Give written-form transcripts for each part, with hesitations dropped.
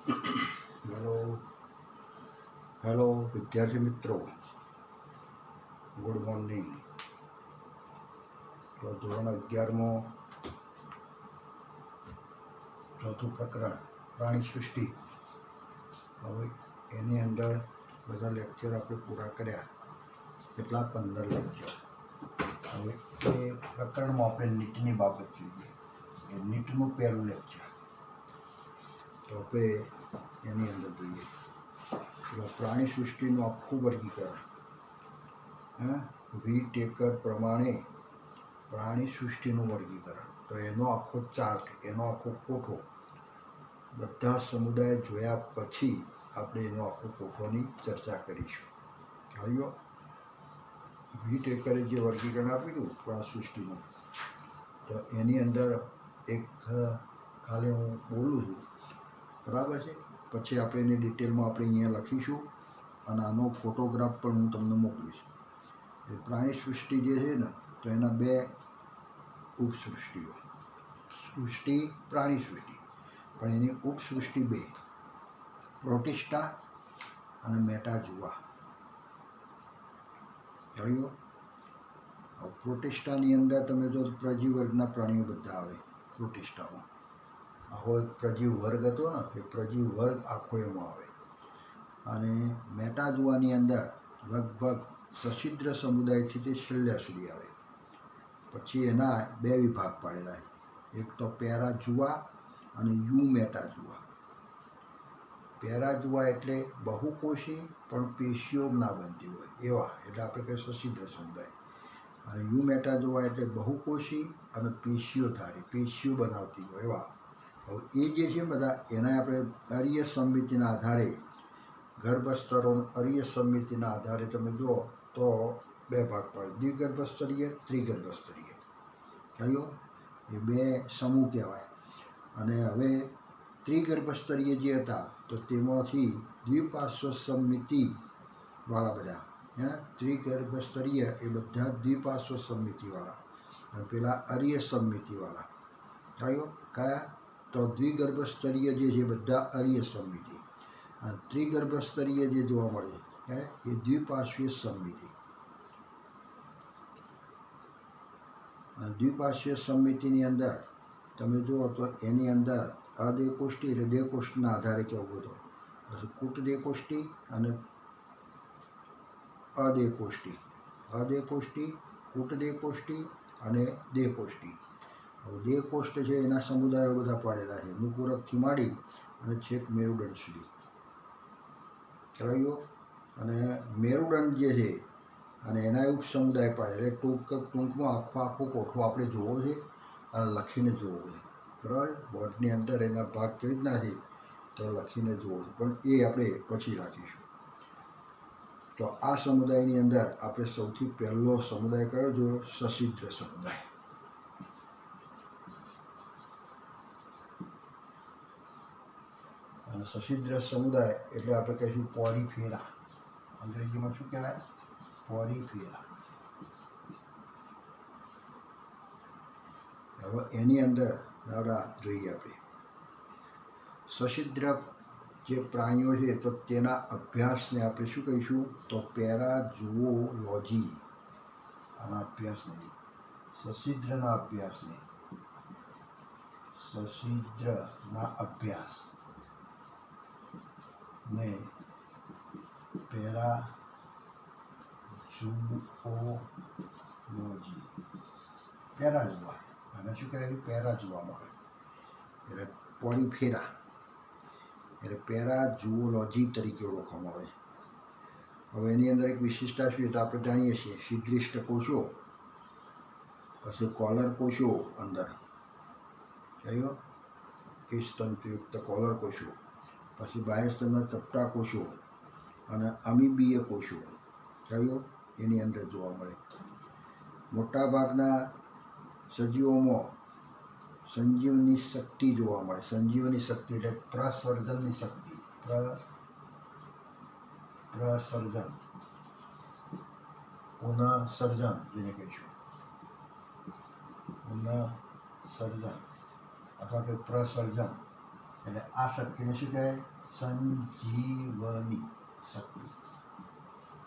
Hello hello વિદ્યાર્થી મિત્રો, good morning. તો ધોરણ 11માં ચોથું પ્રકરણ પ્રાણી સૃષ્ટિ. હવે એની અંદર બધા લેક્ચર આપણે પૂરા કર્યા, કેટલા 15 લેક્ચર. હવે એ પ્રકરણમાં આપણે નીટની બાબત જોઈએ. એ નીટનું પહેલું લેક્ચર તો આપણે એની અંદર જોઈએ. પ્રાણી સૃષ્ટિનું આખું વર્ગીકરણ, વી ટેકર પ્રમાણે પ્રાણી સૃષ્ટિનું વર્ગીકરણ. તો એનો આખો ચાર્ટ, એનો આખો કોઠો બધા સમુદાય જોયા પછી આપણે એનો આખો કોઠોની ચર્ચા કરીશું. આવ્યો વી ટેકરે જે વર્ગીકરણ આપ્યું હતું પ્રાણી સૃષ્ટિનું, તો એની અંદર એક ખાલી હું બોલું છું, બરાબર છે. પછી આપણે એની ડિટેલમાં આપણે અહીંયા લખીશું અને આનો ફોટોગ્રાફ પણ હું તમને મોકલીશ. એ પ્રાણી સૃષ્ટિ જે છે ને, તો એના બે ઉપસૃષ્ટિઓ, સૃષ્ટિ પ્રાણી સૃષ્ટિ, પણ એની ઉપસૃષ્ટિ બે, પ્રોટિસ્ટા અને મેટાજુઆ. જોયો પ્રોટિસ્ટાની અંદર તમે જો પ્રજીવ વર્ગના પ્રાણીઓ બધા આવે પ્રોટિસ્ટામાં. આખો એક પ્રજીવ વર્ગ હતો ને, એ પ્રજીવ વર્ગ આખો એમાં આવે. અને મેટાજુઆની અંદર લગભગ સછિદ્ર સમુદાયથી તે છેલ્લા સુધી આવે. પછી એના બે વિભાગ પાડેલા, એક તો પેરાજુઆ અને યુ મેટાજુઆ. પેરાજુઆ એટલે બહુકોષી પણ પેશીઓ ના બનતી હોય એવા, એટલે આપણે કહીએ સછિદ્ર સમુદાય. અને યુ મેટાજુઆ એટલે બહુકોષી અને પેશીઓ બનાવતી હોય એવા. હવે એ જે છે બધા, એના આપણે અરીય સમિતિના આધારે, ગર્ભસ્તરો અરીય સમિતિના આધારે તમે જુઓ તો બે ભાગ પડે, દ્વિગર્ભસ્તરીય, ત્રિગર્ભસ્તરીય. કહ્યું એ બે સમૂહ કહેવાય. અને હવે ત્રિગર્ભસ્તરીય જે હતા, તો તેમાંથી દ્વિપાર્શ્વ સમિતિવાળા બધા, ત્રિગર્ભસ્તરીય એ બધા દ્વિપાર્શ્વ સમિતિવાળા, અને પેલા અરીય સમિતિવાળા. કહ્યું કયા? તો દ્વિગર્ભસ્તરીય જે છે બધા અરીય સમિતિ, અને ત્રિગર્ભસ્તરીય જે જોવા મળે એ દ્વિપાર્શ્વીય સમિતિ. અને દ્વિપાર્શ્વીય સમિતિની અંદર તમે જુઓ તો એની અંદર અદેકોષ્ઠી એટલે દેકોષ્ઠના આધારે કહેવું હતું, પછી કૂટદેકોષ્ઠી અને અદેકોષ્ઠી, કૂટદેકોષ્ઠી અને દેકોષ્ઠી. હવે દેકોષ્ઠ છે એના સમુદાયો બધા પાડેલા છે, નુપુરકથી માંડી અને છેક મેરુદંડ સુધી. ખ્યાલ. અને મેરુદંડ જે છે અને એના ઉપસમુદાય પાડે, એટલે ટૂંકમાં આખો કોઠો આપણે જોવો છે અને લખીને જોવો છે, બરાબર. બોર્ડની અંદર એના ભાગ કેવી રીતના છે તો લખીને જોવો છે, પણ એ આપણે પછી રાખીશું. તો આ સમુદાયની અંદર આપણે સૌથી પહેલો સમુદાય કયો જોયો? સછિદ્ર સમુદાય. અને સછિદ્ર સમુદાય એટલે આપણે કહીશું પોરીફેરા. અંગ્રેજીમાં શું કહેવાય? પોરીફેરા. હવે એની અંદર જોઈએ આપણે સછિદ્ર જે પ્રાણીઓ છે, તો તેના અભ્યાસને આપણે શું કહીશું? તો પેરાઝૂઓલોજી. આના અભ્યાસને, સછિદ્રના અભ્યાસને, સછિદ્રના અભ્યાસ ને પેરાઝૂઓલોજી. પેરાઝૂઆ, અને શું કહેવાય? પેરાઝૂઆમાં એટલે પોરીફેરા એટલે પેરાઝૂઓલોજી તરીકે ઓળખવામાં આવે. હવે એની અંદર એક વિશિષ્ટતા શું તો આપણે જાણીએ છીએ, સિદ્ધિષ્ટ કોષો, પછી કોલર કોષો અંદર, કયો કેશતંતુયુક્ત કોલર કોષો, પછી બાહ્યસ્તરના ચપટા કોષો અને અમીબીય કોષો, કયો એની અંદર જોવા મળે. મોટાભાગના સજીવોમાં સંજીવની શક્તિ જોવા મળે. સંજીવની શક્તિ એટલે પ્રસર્જનની શક્તિ, પ્રસર્જન, પુનઃસર્જન જેને કહીશું, પુનઃસર્જન અથવા કે પ્રસર્જન. એટલે આ શક્તિને શું કહેવાય? સંજીવની શક્તિ.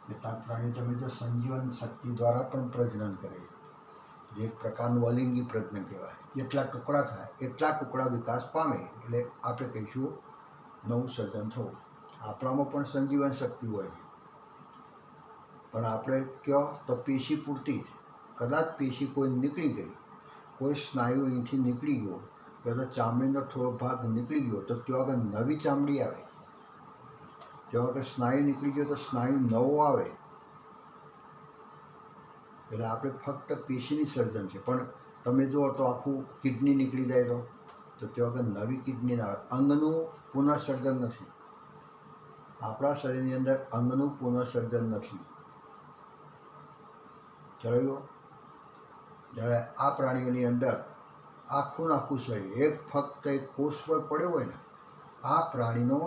કેટલાક પ્રાણીઓ તમે જો સંજીવન શક્તિ દ્વારા પણ પ્રજનન કરે, જે એક પ્રકારનું અલિંગી પ્રજનન કહેવાય. જેટલા ટુકડા થાય એટલા ટુકડા વિકાસ પામે એટલે આપણે કહીશું નવું સર્જન થવું. આપણામાં પણ સંજીવન શક્તિ હોય છે, પણ આપણે કયો તો પેશી પૂરતી જ. કદાચ પેશી કોઈ નીકળી ગઈ, કોઈ સ્નાયુ અહીંથી નીકળી ગયો, તો ચામડીનો થોડો ભાગ નીકળી ગયો તો ત્યાં આગળ નવી ચામડી આવે. ત્યાં આગળ સ્નાયુ નીકળી ગયો તો સ્નાયુ નવો આવે. એટલે આપણે ફક્ત પેશીની સર્જન છે. પણ તમે જુઓ તો આખું કિડની નીકળી જાય તો ત્યાં આગળ નવી કિડની ના આવે. અંગનું પુનઃસર્જન નથી. આપણા શરીરની અંદર અંગનું પુનઃસર્જન નથી. ચલાવ્યો. જ્યારે આ પ્રાણીઓની અંદર આખું આખું શરીર એક ફક્ત એક કોષ પર પડ્યો હોય ને, આ પ્રાણીનો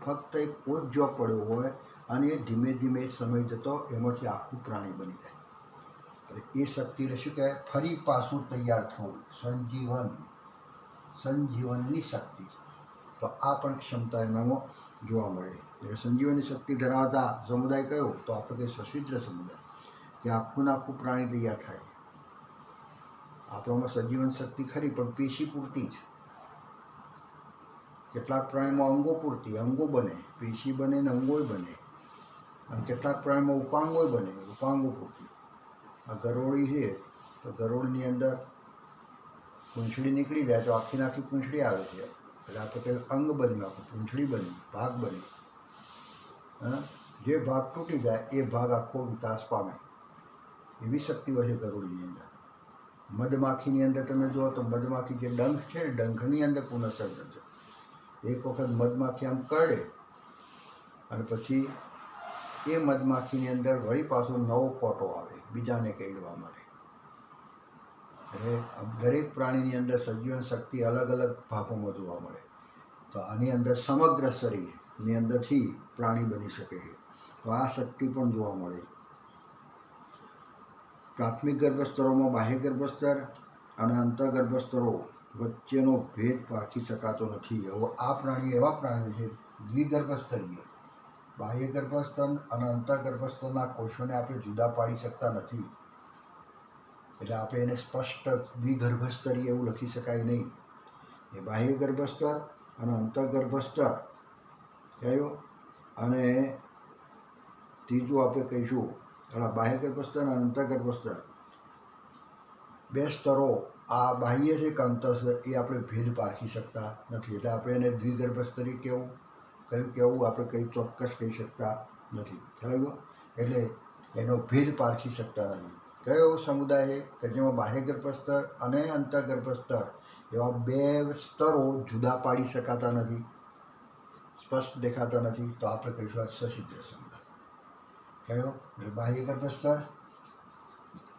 ફક્ત એક કોષ જો પડ્યો હોય અને એ ધીમે ધીમે સમય જતો એમાંથી આખું પ્રાણી બની જાય. એ શક્તિને શું કહેવાય? ફરી પાછું તૈયાર થવું. સંજીવનની શક્તિ. તો આ પણ ક્ષમતા એનામાં જોવા મળે. એટલે સંજીવનની શક્તિ ધરાવતા સમુદાય કયો તો આપણે કહીએ સશિદ્ર સમુદાય, કે આખું આખું પ્રાણી તૈયાર થાય. આપણામાં સંજીવન શક્તિ ખરી પણ પેશી પૂરતી જ. કેટલાક પ્રાણીમાં અંગો પૂરતી, અંગો બને, પેશી બને ને અંગો બને. અને કેટલાક પ્રાણીમાં ઉપાંગો બને, ઉપાંગો પૂરતી. આ ગરોળી છે તો ગરોળની અંદર પૂંછડી નીકળી જાય તો આખી આખી પૂંછડી આવે છે. એટલે આપણે કહીએ અંગ બન્યું, આખું પૂંછડી બની, ભાગ બની. જે ભાગ તૂટી જાય એ ભાગ આખો વિકાસ પામે. એવી શક્તિ હોય છે ગરોળીની અંદર. મધમાખીની અંદર તમે જુઓ તો મધમાખી જે ડંખ છે ને, ડંખની અંદર પુનઃસર્જન છે. એક વખત મધમાખી આમ કરડે અને પછી એ મધમાખીની અંદર વળી પાછો નવો કોટો આવે બીજાને કરડવા માટે. એટલે દરેક પ્રાણીની અંદર સજીવન શક્તિ અલગ અલગ ભાગોમાં જોવા મળે. તો આની અંદર સમગ્ર શરીરની અંદરથી પ્રાણી બની શકે છે. તો આ શક્તિ પણ જોવા મળે. પ્રાથમિક ગર્ભસ્તરોમાં બાહ્ય ગર્ભસ્તર અને અંતઃગર્ભસ્તરો વચ્ચેનો ભેદ પારખી શકાતો નથી. હવે આ પ્રાણીઓ એવા પ્રાણીઓ છે દ્વિગર્ભસ્તરીય. બાહ્ય ગર્ભસ્તર અને અંતઃગર્ભસ્તરના કોષોને આપણે જુદા પાડી શકતા નથી. એટલે આપણે એને સ્પષ્ટ દ્વિગર્ભસ્તરીય એવું લખી શકાય નહીં. એ બાહ્ય ગર્ભસ્તર અને અંતઃગર્ભસ્તર કયો, અને ત્રીજું આપણે કહીશું બાહ્ય ગર્ભસ્તર અને અંતઃગર્ભસ્તર. બે સ્તરો આ બાહ્ય છે કે અંતઃ છે એ આપણે ભેદ પારખી શકતા નથી. એટલે આપણે એને દ્વિગર્ભસ્તરી કયું કહેવું આપણે કંઈ ચોક્કસ કહી શકતા નથી. ખ્યાલ આવ્યો? એટલે એનો ભેદ પારખી શકતા નથી. કયો સમુદાય છે કે જેમાં બાહ્ય ગર્ભસ્તર અને અંતઃગર્ભસ્તર એવા બે સ્તરો જુદા પાડી શકાતા નથી, સ્પષ્ટ દેખાતા નથી. તો આપણે કહીશું આ સશિદ્ર સમુદાય. કયો? એટલે બાહ્ય ગર્ભસ્તર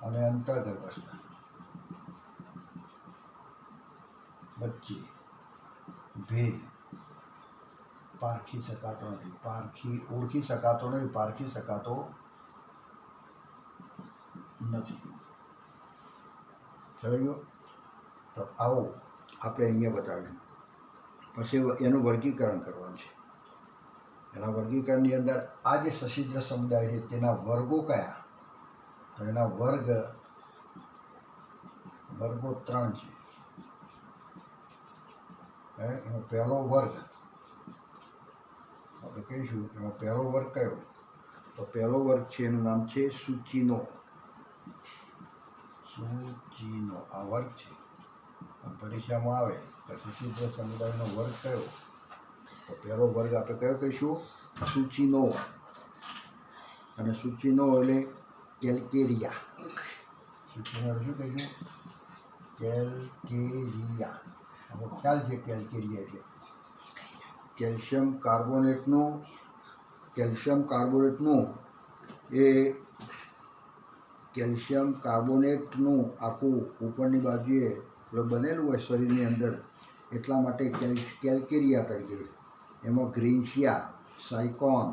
અને અંતઃગર્ભસ્તર વચ્ચે ભેદ પારખી શકાતો નથી. ઓળખી શકાતો નથી, પારખી શકાતો નથી. ચલાવી ગયો? તો આવો આપણે અહીંયા બતાવ્યું. પછી એનું વર્ગીકરણ કરવાનું છે. એના વર્ગીકરણની અંદર આ જે સશિદ્ર સમુદાય છે તેના વર્ગો કયા? તો એના વર્ગો 3 છે. એનો પહેલો વર્ગ આપણે કહીશું. એમાં પહેલો વર્ગ કયો? તો પહેલો વર્ગ છે એનું નામ છે સૂચિનો. આ વર્ગ છે. પરીક્ષામાં આવે તો સશિદ્ર સમુદાયનો વર્ગ કયો? તો પહેલો વર્ગ આપણે કયો કહીશું? સૂચિનો. અને સૂચિનો એટલે કેલ્કેરિયા. સૂચિનો શું કહીશું? કેલ્કેરિયા. આપણો ખ્યાલ છે કેલ્કેરિયા એટલે કેલ્શિયમ કાર્બોનેટનું આખું ઉપરની બાજુએ બનેલું હોય શરીરની અંદર, એટલા માટે કેલ્કેરિયા તરીકે. એમાં ગ્રેન્શિયા, સાયકોન,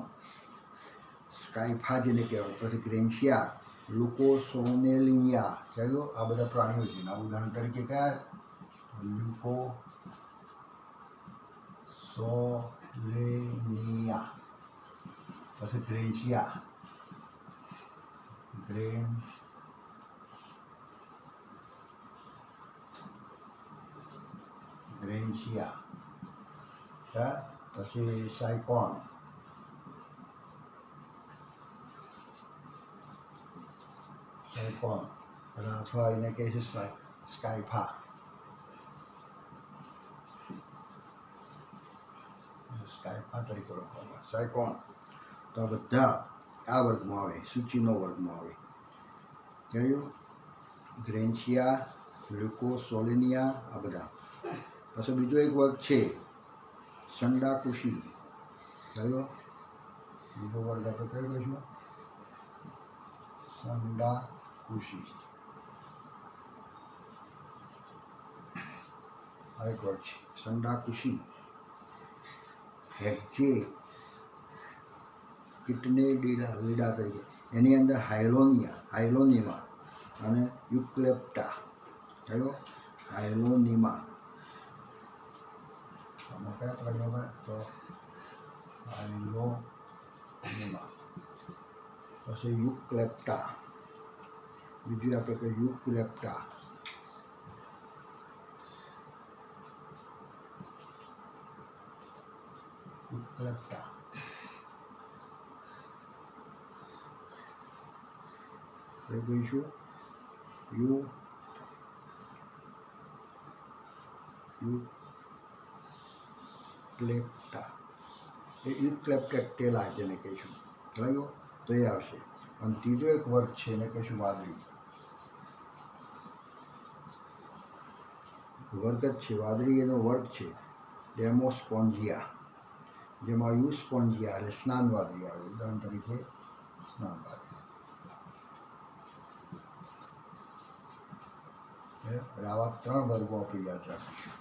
સ્કાઇફા જેને કહેવાય, પછી ગ્રેન્શિયા, લ્યુકોસોનેલિયા, કયો? આ બધા પ્રાણીઓ છે. ઉદાહરણ તરીકે કયા? સોલેનિયા, પછી ગ્રેન્શિયા, ગ્રેન્શિયા, પછી સાયકોન, અથવા એને કહે છે સ્કાયફા, તરીકે ઓળખવામાં આવે સાયકોન. તો આ બધા આ વર્ગમાં આવે, સૂચિનો વર્ગમાં આવે. કયું? ગ્રેન્શિયા, લ્યુકોસોલેનિયા, આ બધા. પછી બીજો એક વર્ગ છે સંડાકુશી. કયો બીજો વર્ગ આપણે કયો કહીશું? સંડાકુશી. આ એક વર્ગ છે સંડાકુશી. હેક્જે કિટને લીડા તરીકે, એની અંદર હાઇલોનિમા અને યુક્લેપ્ટા. કયો? હાઇલોનિમા. આમાં કયા પ્રાણીઓમાં? તો હાઇલોનિમા. પછી યુક્લેપ્ટા, બીજું આપણે કહીએ યુક્લેપ્ટા. કઈ કહીશું? યુક્લેપ્ટા. એ યુક્લેપ્ટેલા જેને કહીશું. લાગ્યો? તો એ આવશે. અને ત્રીજો એક વર્ગ છે એને કહીશું વાદળી. વર્ગ જ છે વાદળી, એનો વર્ગ છે ડેમોસ્પોન્જિયા, જેમાં યુસ્પોન્જિયા એટલે સ્નાન વાદળી આવે. ઉદાહરણ તરીકે સ્નાન વાદળી. આવા 3 વર્ગો આપણે યાદ રાખીશું.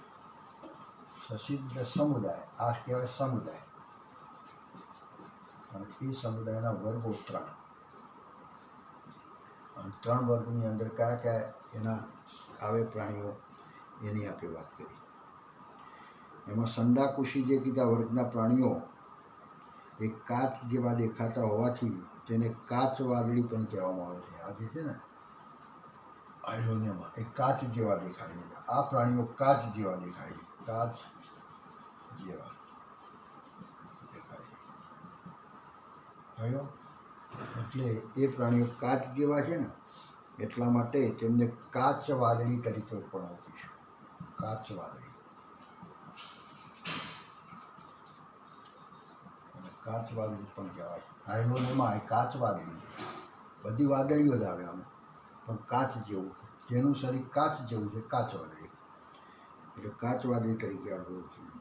સશિદ્ર સમુદાય, આ કહેવાય સમુદાય, અને એ સમુદાયના વર્ગો 3. અને 3 વર્ગની અંદર કયા કયા એના આવે પ્રાણીઓ એની આપણે વાત કરી. એમાં સંડાકુશી જે કીધા વર્ગના પ્રાણીઓ એ કાચ જેવા દેખાતા હોવાથી તેને કાચ વાદળી પણ કહેવામાં આવે છે. આ જે છે ને હાઇલોનિયામાં એ કાચ જેવા દેખાય છે. આ પ્રાણીઓ કાચ જેવા દેખાય છે. કાચ જેવા દેખાય છે. થયો? એટલે એ પ્રાણીઓ કાચ જેવા છે ને એટલા માટે તેમને કાચ વાદળી તરીકે પણ ઓળખીશું. કાચ વાદળી. કાચ વાદળી પણ કહેવાય. હાઇલોનિયામાં એ કાચ વાદળી. બધી વાદળીઓ જ આવે આમાં, પણ કાચ જેવું, જેનું શરીર કાચ જેવું છે, કાચ વાદળી. એટલે કાચ વાદળી તરીકે આપણે ઓળખીશું.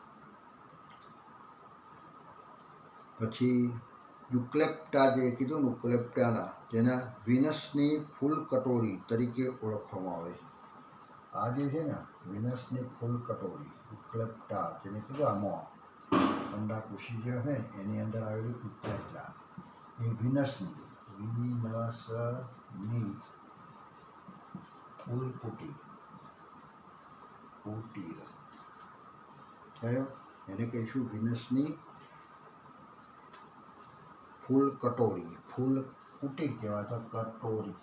પછી યુક્લેપ્ટા જે કીધું ને, યુક્લેપ્ટાના તેના વિનસની ફૂલ કટોરી તરીકે ઓળખવામાં આવે છે. આ જે છે ને વિનસની ફૂલ કટોરી, યુક્લેપ્ટા જેને કીધું આમાં સંડાકુશી જે છે એની અંદર આવેલું યુક્લેપ્ટા એ વિનસની ફૂલ કુટીર કયો? એને કહીશું વિનસની ફૂલ કટોરી. ફૂલ કુટીર કહેવાય તો કટોરી,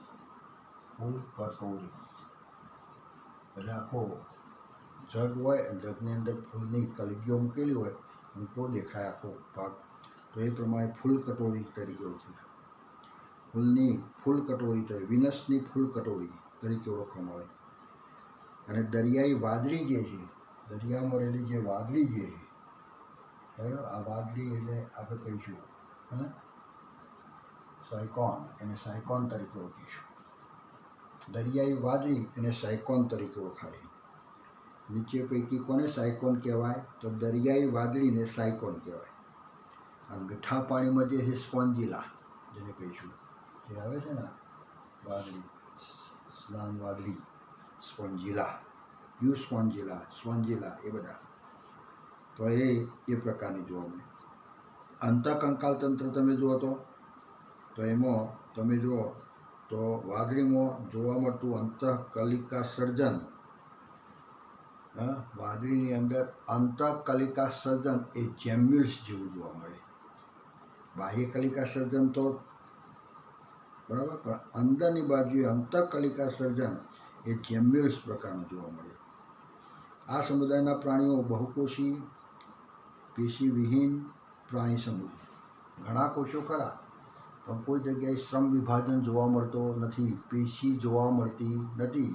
ફૂલ કટોરી. એટલે આખો જગ હોય, જગની અંદર ફૂલની કલગીઓ મૂકેલી હોય અને કેવો દેખાય આખો ભાગ, તો એ પ્રમાણે ફૂલ કટોરી તરીકે ઓળખીશું. ફૂલ કટોરી તરીકે, વિનસની ફૂલ કટોરી તરીકે ઓળખવામાં આવે. અને દરિયાઈ વાદળી જે છે, દરિયામાં રહેલી જે વાદળી જે છે, આ વાદળી એટલે આપણે કહીશું સાયકોન. એને સાયકોન તરીકે ઓળખીશું. દરિયાઈ વાદળી એને સાયકોન તરીકે ઓળખાય. નીચે પૈકી કોને સાયકોન કહેવાય? તો દરિયાઈ વાદળીને સાયકોન કહેવાય. અને મીઠા પાણીમાં જે છે સ્પોન્જિલા જેને કહીશું, જે આવે છે ને વાદળી, સ્નાન વાદળી, સ્પોન્જિલા, સ્પોન્જિલા એ બધા. તો એ પ્રકારની જોવા મળે. અંતઃકંકાલ તંત્ર તમે જુઓ તો એમાં તમે જુઓ તો વાદળીમાં જોવા મળતું અંતઃકલિકા સર્જન વાદળીની અંદર અંતઃકલિકા સર્જન એ જેમ્યુલ્સ જેવું જોવા મળે. બાહ્ય કલિકા સર્જન તો બરાબર, પણ અંદરની બાજુએ અંતઃકલિકા સર્જન એ જેમ્યુલ્સ પ્રકારનું જોવા મળે. આ સમુદાયના પ્રાણીઓ બહુકોષી પેશીવિહીન પ્રાણી સમૂહ. ઘણા કોષો ખરા, પણ કોઈ જગ્યાએ શ્રમ વિભાજન જોવા મળતો નથી, પેશી જોવા મળતી નથી,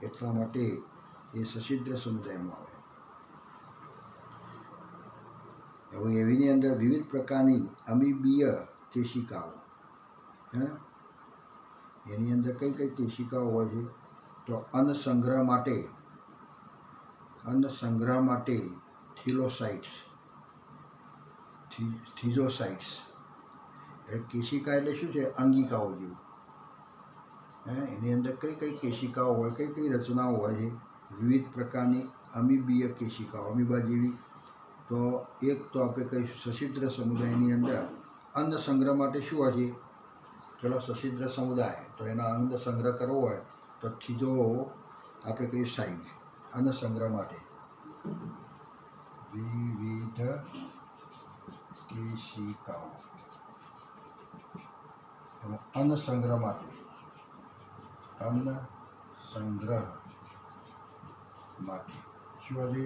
એટલા માટે એ સછિદ્ર સમુદાયમાં આવે. હવે એવીની અંદર વિવિધ પ્રકારની અમીબીય કેશિકાઓ, એની અંદર કઈ કઈ કેશિકાઓ હોય છે? તો અન્ન સંગ્રહ માટે થિલોસાઇટ્સ, થિઝોસાઇટ્સ. એટલે કેશિકા એટલે શું છે? અંગિકાઓ જેવું. એની અંદર કઈ કઈ કેશિકાઓ હોય, કઈ કઈ રચનાઓ હોય છે? વિવિધ પ્રકારની અમીબીય કેશિકાઓ, અમીબા જેવી. તો એક તો આપણે કહીશું સછિદ્ર સમુદાયની અંદર અન્ન સંગ્રહ માટે શું હોય છે? ચલો, સછિદ્ર સમુદાય તો એના અન્ન સંગ્રહ કરવો હોય તો થીજો આપણે કહીએ સાઇડ, અન્ન સંગ્રહ માટે વિવિધ કેશિકાઓ. અન્ન સંગ્રહ માટે શું હશે?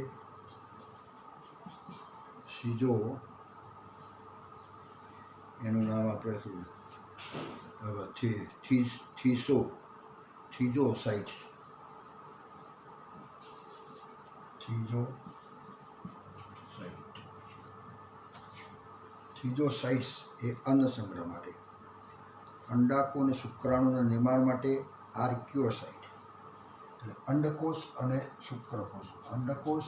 સીજો, એનું નામ આપણે શું? થીઝોસાઇટ્સ. થીઝોસાઇટ્સ એ અન્ન સંગ્રહ માટે. અંડાકો અને શુક્રાણુના નિર્માણ માટે આર્કિયોસાઇટ. એટલે અંડકોષ અને શુક્રકોષ, અંડકોષ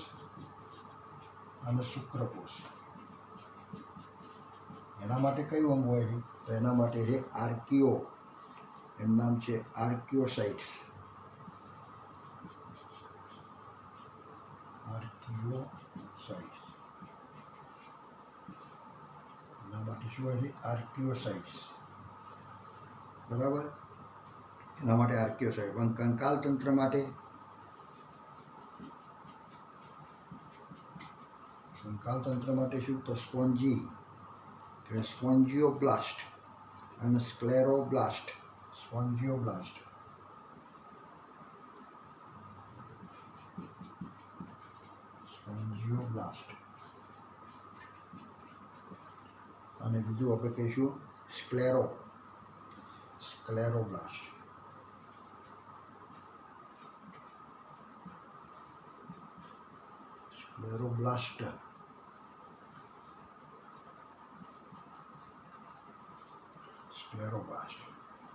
અને શુક્રકોષ, એના માટે કયું અંગ હોય છે? તો એના માટે છે આર્કિયો, એનું નામ છે આર્કિયોસાઇટ્સ. એના માટે શું હોય છે? આર્કિયોસાઇટ્સ. બરાબર, એના માટે આર્કિયોસાઇટ. પણ કંકાલ તંત્ર માટે શું? તો સ્પોન્જિયોબ્લાસ્ટ અને સ્ક્લેરોબ્લાસ્ટ. સ્પોન્જિયોબ્લાસ્ટ અને બીજું આપણે કહીશું સ્ક્લેરોબ્લાસ્ટ.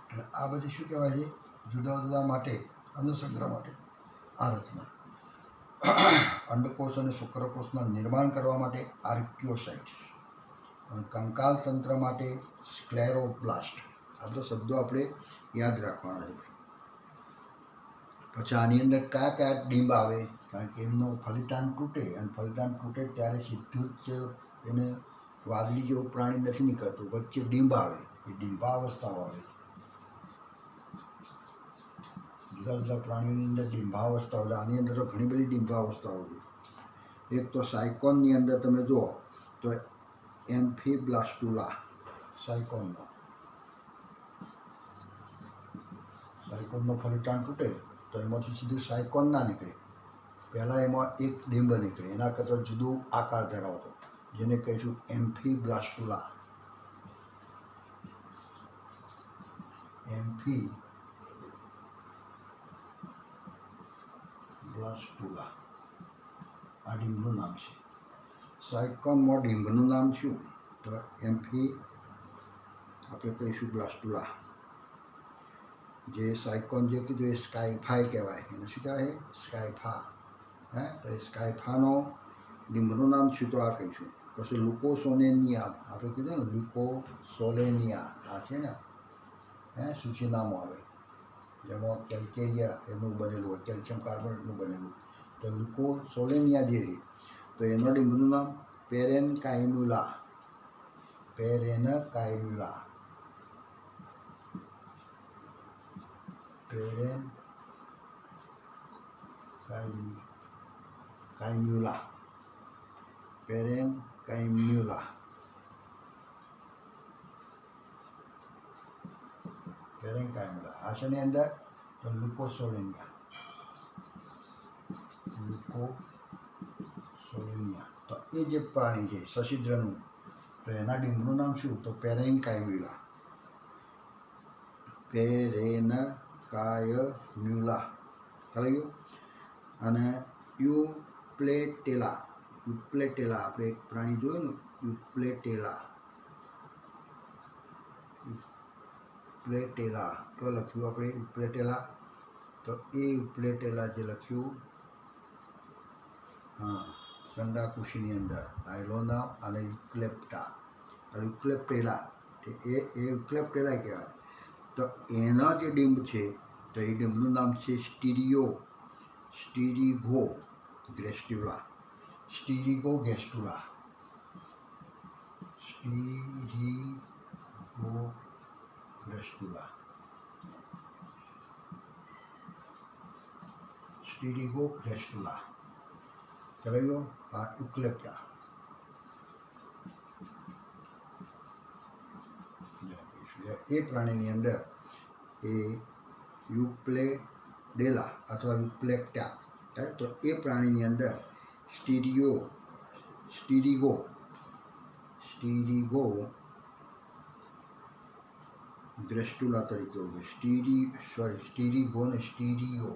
એટલે આ બધી શું કહેવાય છે? જુદા જુદા માટે અન્ન સંગ્રહ માટે આ રચના. અંડકોષ અને શુક્રકોષના નિર્માણ કરવા માટે આર્કિયોસાઇટ્સ અને કંકાલ તંત્ર માટે સ્ક્લેરોબ્લાસ્ટ. આ બધા શબ્દો આપણે યાદ રાખવાના છે. પછી આની અંદર કયા કયા ડીંબ આવે? કારણ કે એમનું ફલિતાંડ તૂટે, અને ફલિતાંડ તૂટે ત્યારે સીધું જ એને વાદળી જેવું પ્રાણી નથી નીકળતું, વચ્ચે ડીંબ આવે, એ ડીંભાવસ્થાઓ આવે. જુદા જુદા પ્રાણીઓની અંદર ડીંભાવસ્થાઓ, આની અંદર તો ઘણી બધી ડીંભાવસ્થાઓ છે. એક તો સાયકોનની અંદર તમે જુઓ તો એમ્ફીબ્લાસ્ટુલા, સાયકોનનો ફલિતાંડ તૂટે તો એમાંથી સીધું સાયકોન ના નીકળે, પહેલાં એમાં એક ડીંબ નીકળે, એના કરતાં જુદું આકાર ધરાવતો, જેને કહીશું એમ્ફીબ્લાસ્ટુલા. આ ડીંબનું નામ છે. સાયકોનમાં ડીંબનું નામ શું? તો આપણે કહીશું બ્લાસ્ટુલા. જે સાયકોન જે કીધું એ સ્કાયફાય કહેવાય. એને શું કહેવાય? સ્કાયફા. તો એ સ્કાયફાનો ડીંબનું નામ શું? તો આ કહીશું. પછી લ્યુકોસોલેનિયા, આપણે કીધું ને લ્યુકોસોલેનિયા, આ છે ને સૂચિનામું આવે, જેમાં કેલ્કેરિયા એનું બનેલું હોય, કેલ્શિયમ કાર્બોનેટનું બનેલું. તો લ્યુકોસોલેનિયા જે છે તો એનો ડીંબનું નામ પેરેનકાઇમ્યુલા. કાઇમ્યુલા, પેરેન્કાઇમ્યુલા, પેરેન્કાઇમ્યુલા. આ શેની અંદર? તો લ્યુકોસોલેનિયા, લ્યુકોસોલેનિયા. તો એ જે પ્રાણી છે સછિદ્રનું, તો એના ડીંભનું નામ શું? તો પેરેન્કાઇમ્યુલા, પેરેનકાયમ્યુલા. ખ્યાલ ગયો? અને યુપ્લેટેલા, યુપ્લેટેલા આપણે એક પ્રાણી જોયું ને, યુપ્લેટેલા, યુપ્લેટેલા કયો લખ્યું આપણે? યુપ્લેટેલા. તો એ યુપ્લેટેલા જે લખ્યું, હા, ચંડાકુશીની અંદર આયલોના અને યુક્લેપ્ટા, યુક્લેપ્ટેલા, એ યુક્લેપ્ટેલા કહેવાય. તો એના જે ડીંબ છે, તો એ ડીંબનું નામ છે સ્ટીરીગો ગ્રેસ્ટ્યુલા, સ્ટીરીગો ગેસ્ટુલા, સ્ટીરીગો ગ્રેસ્ટ્યુલા, સ્ટીરીગો ગ્રેસ્ટુલા. ચાલો ગયો? આ યુક્લેપ્ટા. એ પ્રાણીની અંદર એ યુપ્લેડેલા અથવા યુપ્લેક્ટા, તો એ પ્રાણીની અંદર સ્ટીરીગો ગ્રેસ્ટુલા તરીકે ઓળખે. સ્ટીરીગો ને સ્ટીરીઓ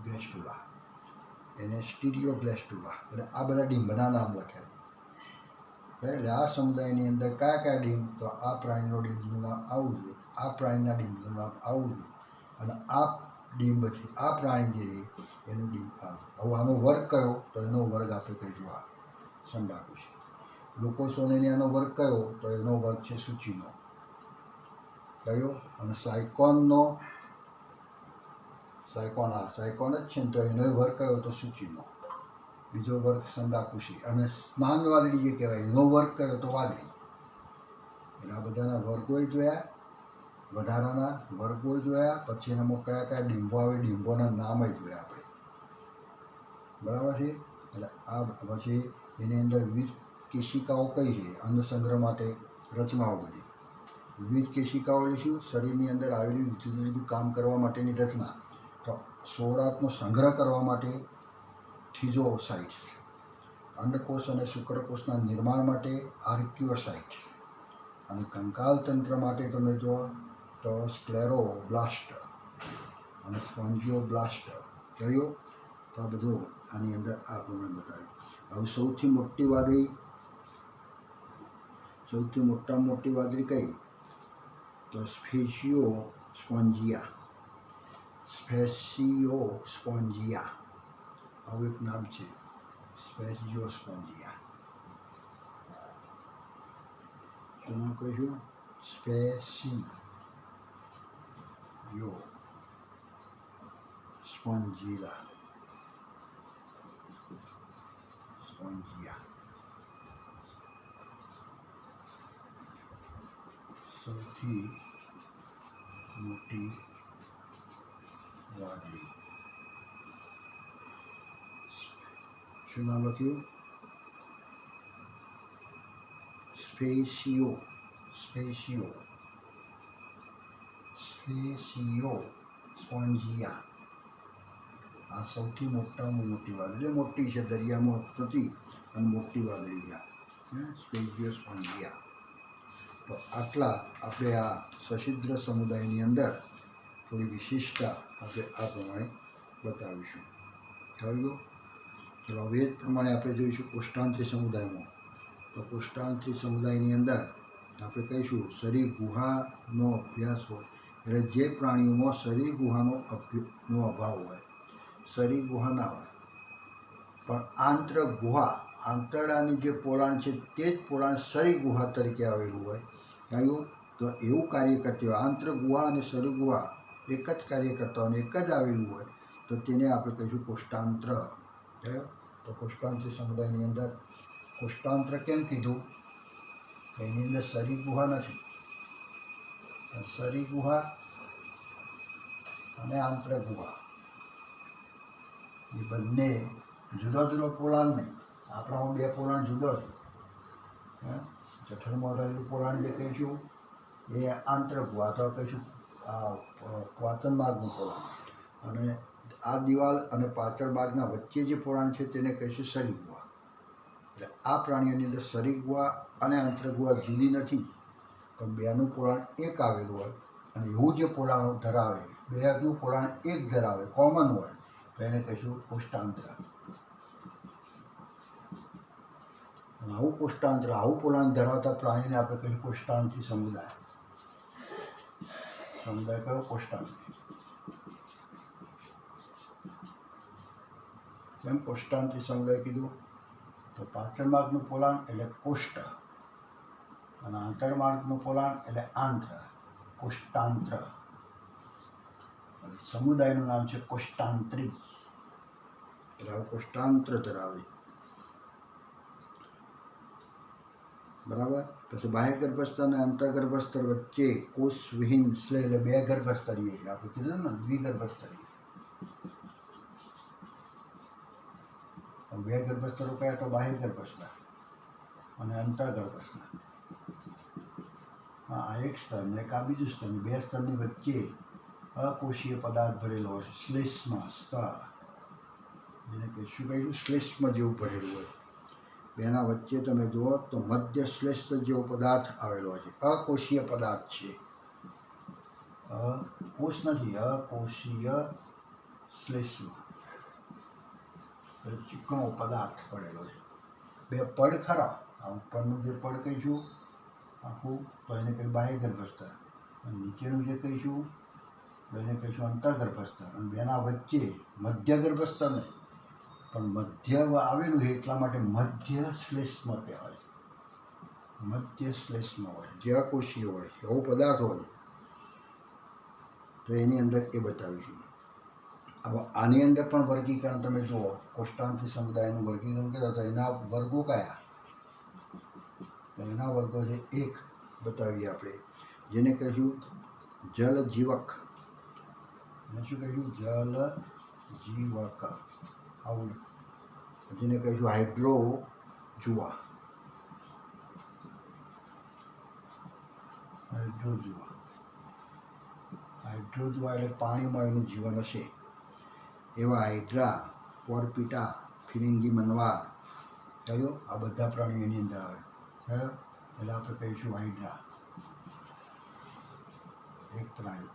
ગ્રેસ્ટુલા, એને સ્ટીરીઓ ગ્રેસ્ટુલા. એટલે આ બધા ડીંબના નામ લખ્યા. એટલે આ સમુદાયની અંદર કયા કયા ડીંબ? તો આ પ્રાણીનો ડીંબનું નામ આવું છે, આ પ્રાણીના ડીંબનું નામ આવું છે, અને આ ડીંબ છે, આ પ્રાણી જે એનું ડીંબ આવું. હવે આનો વર્ગ કયો? તો એનો વર્ગ આપણે કહીશું આ ચંડાકુશી. લ્યુકોસોલેનિયાનો વર્ગ કયો? તો એનો વર્ગ છે સૂચિનો. કયો? અને સાયકોન જ છે ને, તો એનો વર્ગ કયો? તો સૂચિનો. બીજો વર્ગ ચંડાકુશી. અને સ્નાન વાદળી જે કહેવાય, એનો વર્ગ કયો? તો વાદળી. એટલે આ બધાના વર્ગોય જોયા, વધારાના વર્ગો જોયા, પછી એનામાં કયા કયા ડીંબો આવે, ડીંબોના નામય જોયા આપણે. બરાબર છે? એટલે આ પછી એની અંદર વિવિધ કેશિકાઓ કઈ છે અન્નસંગ્રહ માટે, રચનાઓ બધી. વિવિધ કેશિકાઓ એટલે શું? શરીરની અંદર આવેલી જુદું જુદું કામ કરવા માટેની રચના. તો સૌરાતનો સંગ્રહ કરવા માટે થીઝોસાઇટ્સ, અંડકોષ અને શુક્રકોષના નિર્માણ માટે આર્કિયોસાઇટ્સ, અને કંકાલ તંત્ર માટે તમે જો તો સ્ક્લેરોબ્લાસ્ટ અને સ્પોન્જિયોબ્લાસ્ટ. કહ્યું? તો આ બધું આની અંદર આ પ્રમાણે બતાવ્યું. હવે સૌથી મોટી વાદળી, સૌથી મોટામાં મોટી વાદળી કઈ? તો સ્પેસિયોસ્પોન્જિયા, આવું એક નામ છે, સ્પેસિયોસ્પોન્જિયા. શું નામ કહીશું? સ્પેસિયોસ્પોન્જિયા. સૌથી મોટી વાદળી. શું નામ લખ્યું? સ્પેસિયોસ્પોન્જિયા. આ સૌથી મોટામાં મોટી વાદળી, મોટી છે, દરિયામાં થતી અને મોટી વાદળી છે, સ્પેસિયોસ્પોન્જિયા. તો આટલા આપણે આ સછિદ્ર સમુદાયની અંદર થોડી વિશિષ્ટતા આપણે આ પ્રમાણે બતાવીશું. ખ્યાલ ગયો? ચલો હવે જ પ્રમાણે આપણે જોઈશું કોષ્ટાંત્રી સમુદાયમાં. તો કોષ્ટાંત્રી સમુદાયની અંદર આપણે કહીશું શરીર ગુહાનો અભ્યાસ હોય, એટલે જે પ્રાણીઓમાં શરીર ગુહાનો અભાવ હોય, શરીર ગુહા ના હોય, પણ આંત્ર ગુહા, આંતરડાની જે પોલાણ છે તે જ પોલાણ શરીર ગુહા તરીકે આવેલું હોય. કહ્યું? તો એવું કાર્ય કરતી હોય, આંત્ર ગુહા અને શરીર ગુહા એક જ કાર્ય કરતા હોય, એક જ આવેલું હોય, તો તેને આપણે કહીશું કોષ્ટાંત્ર. તો કોષ્ટાંત્રી સમુદાયની અંદર કોષ્ટાંત્ર કેમ કીધું? એની અંદર શરીર ગુહા નથી, શરીર ગુહા અને આંત્ર ગુહા, એ બંને જુદો જુદો પોલાણ નહીં, આપણામાં બે પોલાણ જુદો છે. જઠરમાં રહેલું પોલાણ જે કહીશું એ આંતરગુહા અથવા કહીશું પાચન માર્ગનું પોલાણ, અને આ દિવાલ અને પાચન માર્ગના વચ્ચે જે પોલાણ છે તેને કહીશું શરીરગુહા. એટલે આ પ્રાણીઓની અંદર શરીરગુહા અને આંતરગુહા જુદી નથી, પણ બેનું પોલાણ એક આવેલું હોય, અને એવું જે પોલાણ ધરાવે, બેનું પોલાણ એક ધરાવે, કોમન હોય, તો એને કહીશું કોષ્ટાંત્ર. અને આવું કોષ્ટાંત્ર, આવું પોલાણ ધરાવતા પ્રાણીને આપણે કહીશું કોષ્ટાંત્રી સમુદાય. સમુદાય કયો? કોષ્ટાંત્રી. કેમ કોષ્ટાંત્રી સમુદાય કીધું? તો પાચન માર્ગનું પોલાણ એટલે કોષ્ટ, અને આંતરમાર્ગનું પોલાણ એટલે આંત્ર, કોષ્ટાંત્ર. સમુદાયનું નામ છે કોષ્ટાંત્રી. એટલે આવું કોષ્ટાંત્ર ધરાવે. બરાબર. પછી બાહ્ય ગર્ભસ્તર અને અંતઃગર્ભસ્તર વચ્ચે કોષવિહીન શ્લેષ, એટલે બે ગર્ભસ્તરીય છે. આપણે કીધું ને દ્વિગર્ભસ્તરીય. બે ગર્ભસ્તરો કયા? તો બાહ્ય ગર્ભસ્તર અને અંતઃગર્ભસ્તર. આ એક સ્તર ને એક આ બીજું સ્તર. બે સ્તરની વચ્ચે અકોષીય પદાર્થ ભરેલો હોય છે, શ્લેષ્મ સ્તર, જેને શું કહીશું? શ્લેષ્મ જેવું ભરેલું હોય. બેના વચ્ચે તમે જુઓ તો મધ્ય શ્લેષ્મ જેવો પદાર્થ આવેલો હોય છે. અકોષીય પદાર્થ છે, કોષ નથી, અકોષીય શ્લેષ્મ, ચીકણો પદાર્થ પડેલો છે. બે પડ ખરા, આ ઉપરનું જે પડ કહીશું આખું, તો એને કંઈ બાહ્ય ગર્ભસ્તર, અને નીચેનું જે કહીશું તો એને કહીશું અંતઃગર્ભસ્તર. અને બેના વચ્ચે મધ્ય ગર્ભસ્તર નહીં, પણ મધ્ય આવેલું છે એટલા માટે મધ્ય શ્લેષ્મ કહેવાય. મધ્ય શ્લેષ્મ હોય, જે અકોષીય હોય એવો પદાર્થ હોય, તો એની અંદર એ બતાવીશું. હવે આની અંદર પણ વર્ગીકરણ તમે જુઓ, કોષ્ટાંત્રી સમુદાયનું વર્ગીકરણ કર્યું તો એના વર્ગો કયા? તો એના વર્ગો છે, એક બતાવીએ આપણે, જેને કહીશું જલજીવક. એને શું કહીશું? જલજીવક. આવું એક. જેને કહીશું હાઇડ્રોજુઆ. હાઇડ્રોજુઆ. હાઇડ્રોજુઆ એટલે પાણીમાં એનું જીવન હશે એવા હાઇડ્રા, પોરપીટા, ફિરિંગી મનવાર, કયો? આ બધા પ્રાણીઓ એની અંદર આવે. એટલે આપણે કહીશું હાઇડ્રા એક પ્રાણી,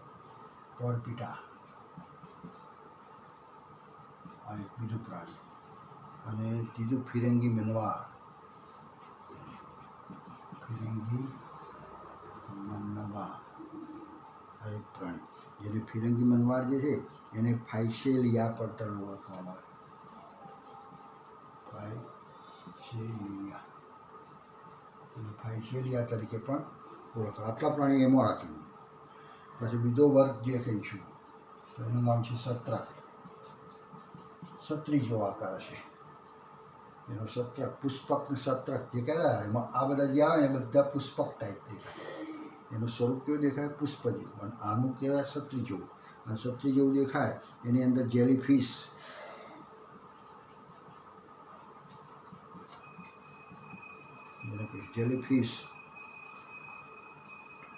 પોરપીટા આ એક બીજું પ્રાણી, અને ત્રીજું ફિરંગી મનવાર. ફિરંગી મનવાર આ એક પ્રાણી, જેને ફિરંગી મનવાર જે છે એને ફાઇસેલિયા પર તરફ ઓળખવામાં આવે. ફાઇસેલિયા, ફાઇસેલિયા તરીકે પણ ઓળખો. આટલા પ્રાણીઓ એમાં રાખીને પછી બીજો વર્ગ જે કહીશું તો એનું નામ છે સત્રક. છત્રી જેવો આકાર હશે એનો સત્રક. પુષ્પક ને સત્રક જે કહેવાય, એમાં આ બધા જે આવે ને બધા પુષ્પક ટાઈપ દેખાય. એનું સ્વરૂપ કેવું દેખાય? પુષ્પ જેવું. અને આનું કહેવાય છત્રી જેવું. અને છત્રી જેવું દેખાય એની અંદર જેલીફિશ, જેલીફિશ,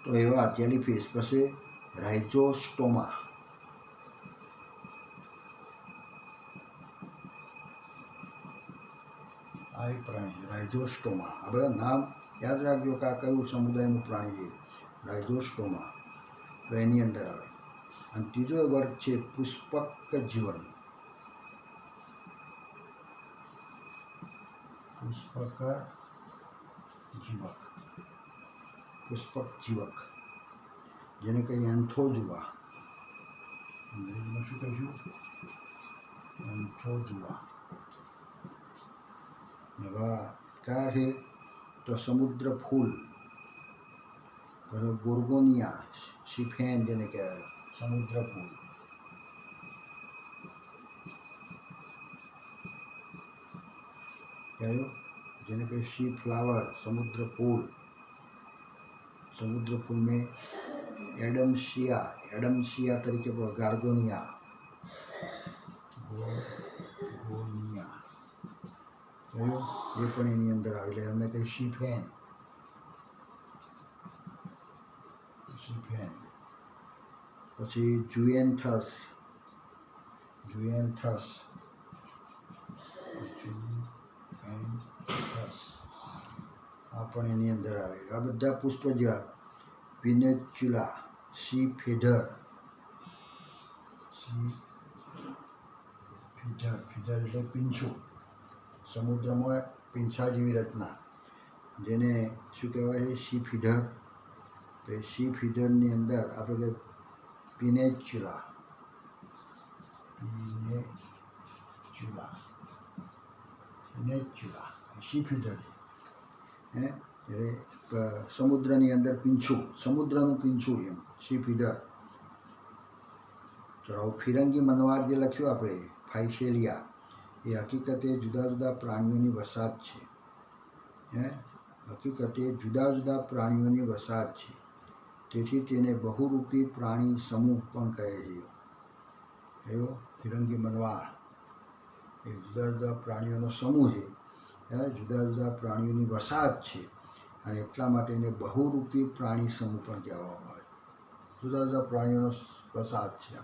તો એવા જેલીફિશ. પછી રાઇઝોસ્ટોમા, આ એક પ્રાણી રાઇઝોસ્ટોમા. આ બધા નામ યાદ રાખજો કે આ કયું સમુદાયનું પ્રાણી છે. રાઇઝોસ્ટોમા તો એની અંદર આવે. અને ત્રીજો વર્ગ છે પુષ્પક જીવન. પુષ્પક જીવક. પુષ્પક જીવક જેને કહીએ એન્થોજુઆ. અંગ્રેજીમાં શું કહીશું? એન્થોજુઆ. એવા કયા છે? તો સમુદ્ર ફૂલ, ગોર્ગોનિયા, સિફેન જેને કહેવાય સમુદ્ર ફૂલ. કયું? જેને કહે સી ફ્લાવર, સમુદ્ર ફૂલ. સમુદ્ર ફૂલને એડમસિયા તરીકે પણ, ગાર્ગોનિયા, થયો એ પણ એની અંદર આવે એટલે અમે કહીએ સી ફેન. પછી જુએન્થસ. આ પણ એની અંદર આવે. આ બધા પુષ્પ જેવા. પિનેચ્યુલા, સી ફીધર એટલે પીંછું, સમુદ્રમાં પીંછા જેવી રચના, જેને શું કહેવાય છે? સી ફીધર. તો એ સી ફીધરની અંદર આપણે કે પિનેચ્યુલા સી ફીધર છે. એટલે સમુદ્રની અંદર પીંછું, સમુદ્રનું પીંછું એમ સી ફીધર. ચલો ફિરંગી મનવાર જે લખ્યું આપણે ફાઇસેલિયા, એ હકીકતે જુદા જુદા પ્રાણીઓની વસાહત છે. હકીકતે જુદા જુદા પ્રાણીઓની વસાહત છે. તેથી તેને બહુરૂપી પ્રાણી સમૂહ પણ કહે છે. કયો? ફિરંગી મનવાર એ જુદા જુદા પ્રાણીઓનો સમૂહ છે. જુદા જુદા પ્રાણીઓની વસાહત છે અને એટલા માટે એને બહુરૂપી પ્રાણી સમૂહ પણ કહેવામાં આવે. જુદા જુદા પ્રાણીઓનો વસાહત છે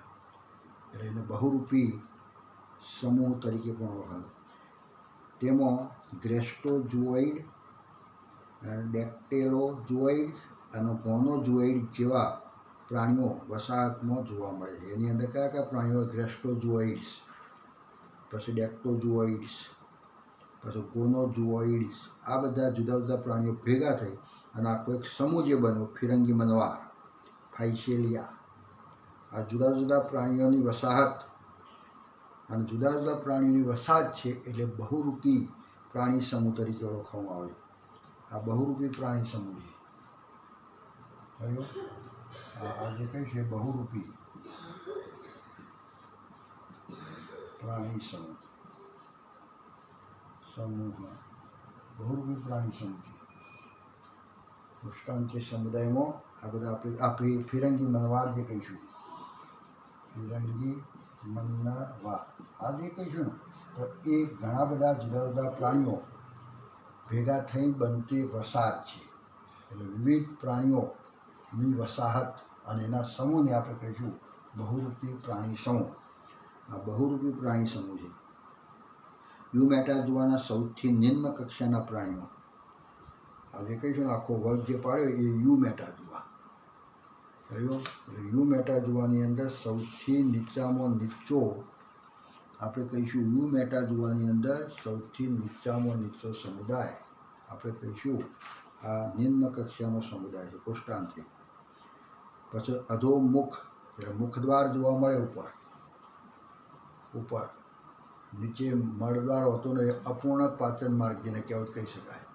એટલે એને બહુરૂપી સમૂહ તરીકે પણ ઓળખાય. તેમાં ગ્રેસ્ટોઝુઓઇડ, ડેક્ટેલોઝુઓઇડ અને ગોનોઝુઓઇડ જેવા પ્રાણીઓ વસાહતમાં જોવા મળે છે. એની અંદર કયા કયા પ્રાણીઓ? ગ્રેસ્ટોઝુઓઇડ્સ, પછી ડેક્ટોઝુઓઇડ્સ, પછી ગોનોઝુઓઇડ્સ. આ બધા જુદા જુદા પ્રાણીઓ ભેગા થઈ અને આખો એક સમૂહ જે બન્યો ફિરંગી મનવાર ફાઇસેલિયા. આ જુદા જુદા પ્રાણીઓની વસાહત અને જુદા જુદા પ્રાણીઓની વસાહત છે એટલે બહુરૂપી પ્રાણી સમૂહ તરીકે ઓળખવામાં આવે. આ બહુરૂપી પ્રાણી સમૂહ છે. આ જે કહ્યું છે બહુરૂપી પ્રાણી સમૂહ. બહુરૂપી પ્રાણી સમૂહ છે. દૃષ્ટાંત સમુદાયમાં આ બધા આપણે ફિરંગી મનવાર જે કહીશું, ફિરંગી મનવાર આ જે કહીશું ને, તો એ ઘણા બધા જુદા જુદા પ્રાણીઓ ભેગા થઈ બનતી એક વસાહત છે. એટલે વિવિધ પ્રાણીઓની વસાહત અને એના સમૂહને આપણે કહીશું બહુરૂપી પ્રાણી સમૂહ. આ બહુરૂપી પ્રાણી સમૂહ છે. યુમેટાઝોઆના સૌથી નિમ્ન કક્ષાના પ્રાણીઓ. આ જે કહીશું ને આખો વર્ગ જે પાડ્યો એ યુમેટાઝોઆ. એટલે યુમેટાઝોઆની અંદર સૌથી નીચામાં નીચો આપણે કહીશું યુમેટાઝોઆની અંદર સૌથી નીચામાં નીચો સમુદાય આપણે કહીશું આ નિમ્ન કક્ષાનો સમુદાય છે કોષ્ટાંત્રિક. પછી અધોમુખ એટલે મુખદ્વાર જોવા મળે ઉપર, નીચે મળદ્વાર હોતો ને અપૂર્ણ પાચન માર્ગ જેને કહેવત કહી શકાય.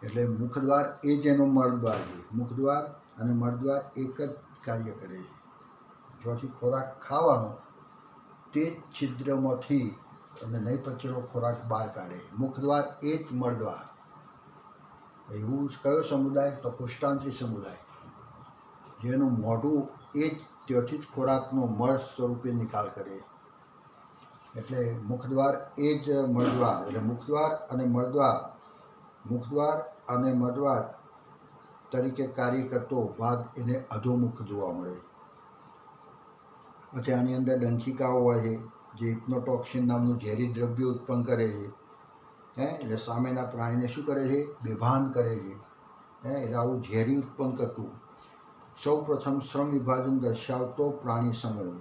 એટલે મુખદ્વાર એ જ એનો મળદ્વાર છે. મુખદ્વાર અને મળદ્વાર એક જ કાર્ય કરે છે. જ્યાંથી ખોરાક ખાવાનો તે જ છિદ્રમાંથી અને નહીં પચેલો ખોરાક બહાર કાઢે. મુખદ્વાર એ જ મળદ્વાર. એવું કયો સમુદાય? તો કોષ્ટાંત્રિક સમુદાય. જેનું મોઢું એ જ ત્યાંથી જ ખોરાકનો મળ સ્વરૂપે નિકાલ કરે. એટલે મુખદ્વાર એ જ મળદ્વાર. એટલે મુખદ્વાર અને મળદ્વાર તરીકે કાર્ય કરતો ભાગ એને અધોમુખ જોવા મળે. પછી આની અંદર ડંખિકાઓ હોય છે જે હિપ્નોટોક્સિન નામનું ઝેરી દ્રવ્ય ઉત્પન્ન કરે છે. એટલે સામેના પ્રાણીને શું કરે છે? બેભાન કરે છે. એટલે આવું ઝેરી ઉત્પન્ન કરતું. સૌ પ્રથમ શ્રમ વિભાજન દર્શાવતો પ્રાણી સમૂહ.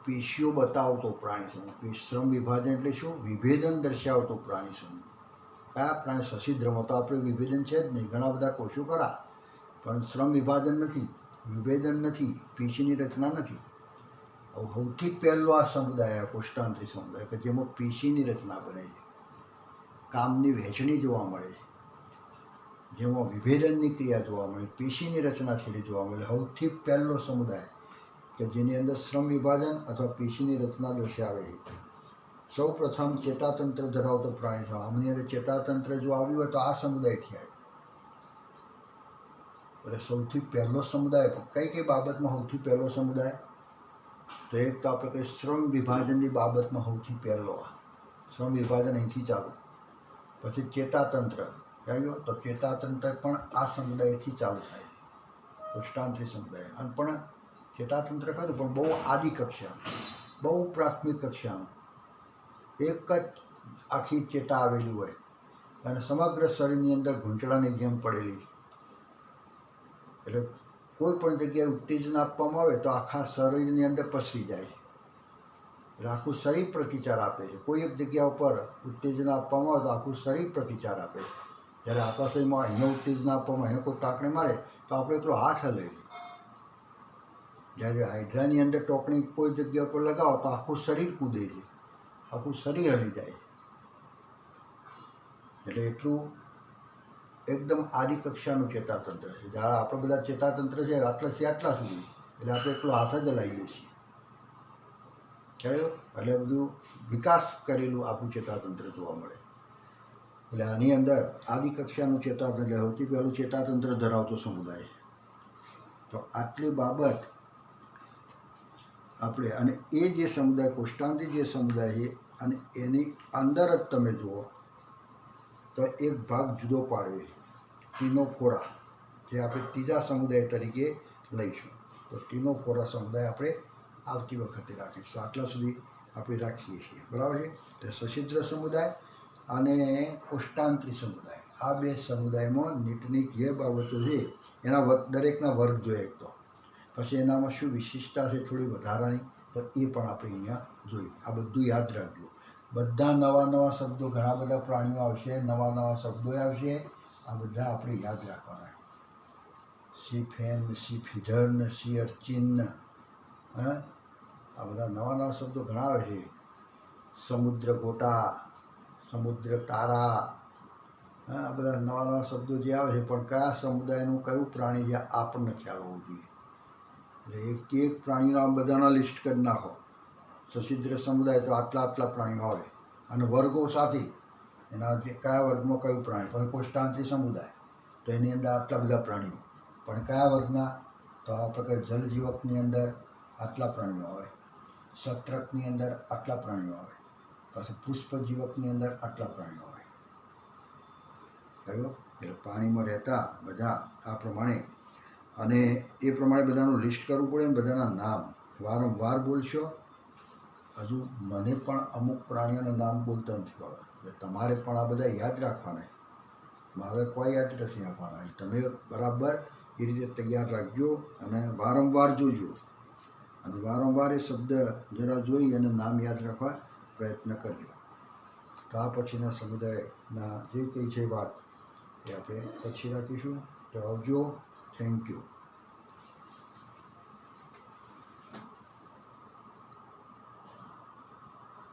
પેશીઓ બતાવતો પ્રાણી સમૂહ. શ્રમ વિભાજન એટલે શું? વિભેદન દર્શાવતો પ્રાણી સમૂહ. કયા પ્રાણી? સસીદ્રમાં તો આપણે વિભેદન છે જ નહીં. ઘણા બધા કોષો ખરા પણ શ્રમ વિભાજન નથી, વિભેદન નથી, પેશીની રચના નથી. સૌથી પહેલો આ સમુદાય કોષ્ટાંત્રિક સમુદાય કે જેમાં પેશીની રચના બને છે, કામની વહેંચણી જોવા મળે છે, જેમાં વિભેદનની ક્રિયા જોવા મળે, પેશીની રચના થયેલી જોવા મળે. સૌથી પહેલો સમુદાય કે જેની અંદર શ્રમ વિભાજન અથવા પેશીની રચના દર્શાવે છે. સૌ પ્રથમ ચેતાતંત્ર ધરાવતો પ્રાણી છે. આમની અંદર ચેતાતંત્ર જો આવ્યું હોય તો આ સમુદાયથી આવે. એટલે સૌથી પહેલો સમુદાય કઈ બાબતમાં સૌથી પહેલો સમુદાય? તો એક તો આપણે કહીએ શ્રમ વિભાજનની બાબતમાં સૌથી પહેલો. શ્રમ વિભાજન અહીંથી ચાલુ. પછી ચેતાતંત્ર ખ્યાલ ગયો. તો ચેતાતંત્ર પણ આ સમુદાયથી ચાલુ થાય, કોષ્ટાંત્રી સમુદાય. અને પણ ચેતાતંત્ર ખરું પણ બહુ આદિ કક્ષાનું, બહુ પ્રાથમિક કક્ષાનું. એક જ આખી ચેતા આવેલી હોય અને સમગ્ર શરીરની અંદર ઘૂંચડાની જેમ પડેલી. એટલે કોઈ પણ જગ્યાએ ઉત્તેજના આપવામાં આવે તો આખા શરીરની અંદર પસરી જાય છે. એટલે આખું શરીર પ્રતિચાર આપે છે. કોઈ એક જગ્યા ઉપર ઉત્તેજના આપવામાં આવે તો આખું શરીર પ્રતિચાર આપે છે. જ્યારે આપણા શરીરમાં અહીંયા ઉત્તેજના આપવામાં, અહીંયા કોઈ ટાંકણી મારે તો આપણે એટલો હાથ હલે છે. જ્યારે હાઇડ્રાની અંદર ટોકણી કોઈ જગ્યા પર લગાવો તો આખું શરીર કૂદે છે, આખું શરીર હલી જાય છે. એટલે એટલું એકદમ આદિ કક્ષાનું ચેતાતંત્ર છે. જ્યારે આપણે બધા ચેતાતંત્ર છે આટલાથી આટલા સુધી, એટલે આપણે એટલો હાથ જ હલાવીએ છીએ. ખ્યાલ. એટલે બધું વિકાસ કરેલું આપણું ચેતાતંત્ર જોવા મળે. એટલે આની અંદર આદિ કક્ષાનું ચેતાતંત્ર, એટલે સૌથી પહેલું ચેતાતંત્ર ધરાવતો સમુદાય. તો આટલી બાબત આપણે, અને એ જે સમુદાય કોષ્ટાંત્રી જે સમુદાય છે, અને એની અંદર જ તમે જુઓ તો એક ભાગ જુદો પાડ્યો છે, ટીનોફોરા, જે આપણે ત્રીજા સમુદાય તરીકે લઈશું. તો ટીનોફોરા સમુદાય આપણે આવતી વખતે રાખીશું. આટલા સુધી આપણે રાખીએ છીએ, બરાબર છે. તો સશિદ્ર સમુદાય અને કોષ્ટાંત્રી સમુદાય, આ બે સમુદાયમાં નીટની જે બાબતો છે એના દરેકના વર્ગ જોઈએ. એક તો પછી એનામાં શું વિશિષ્ટતા છે થોડી વધારાની, તો એ પણ આપણે અહીંયા જોઈએ. આ બધું યાદ રાખજો. બધા નવા નવા શબ્દો, ઘણા બધા પ્રાણીઓ આવશે, નવા નવા શબ્દો આવશે. આ બધા આપણે યાદ રાખવાના. સી ફેન, સી ફિધન, સી અર્ચિન, હા, આ બધા નવા નવા શબ્દો ઘણા આવે છે. સમુદ્ર ગોટા, સમુદ્ર તારા, હા, આ બધા નવા નવા શબ્દો જે આવે છે. પણ કયા સમુદાયનું કયું પ્રાણી છે આપણને ખ્યાલ હોવો જોઈએ. એટલે એક પ્રાણીના બધાના લિસ્ટ કરી નાખો. સશિદ્ર સમુદાય તો આટલા આટલા પ્રાણીઓ આવે, અને વર્ગો સાથે એના જે કયા વર્ગમાં કયું પ્રાણી. પછી કોષ્ટાંત્રી સમુદાય તો એની અંદર આટલા બધા પ્રાણીઓ, પણ કયા વર્ગના, તો આપણે જલજીવકની અંદર આટલા પ્રાણીઓ આવે, સત્રકની અંદર આટલા પ્રાણીઓ આવે, પછી પુષ્પજીવકની અંદર આટલા પ્રાણીઓ આવે. કયો? એટલે પાણીમાં રહેતા બધા આ પ્રમાણે, અને એ પ્રમાણે બધાનું લિસ્ટ કરવું પડે. ને બધાના નામ વારંવાર બોલશો. હજુ મને પણ અમુક પ્રાણીઓના નામ બોલતા નથી આવડે, એટલે તમારે પણ આ બધા યાદ રાખવાના. મારે કોઈ યાદ નથી રાખવાના. એટલે તમે બરાબર એ રીતે તૈયાર રાખજો અને વારંવાર જોજો. અને વારંવાર એ શબ્દ જરા જોઈ અને નામ યાદ રાખવા પ્રયત્ન કરજો. તો આ પછીના સમુદાયના જે કંઈ છે વાત એ આપણે પછી રાખીશું. તો આવજો. Thank you.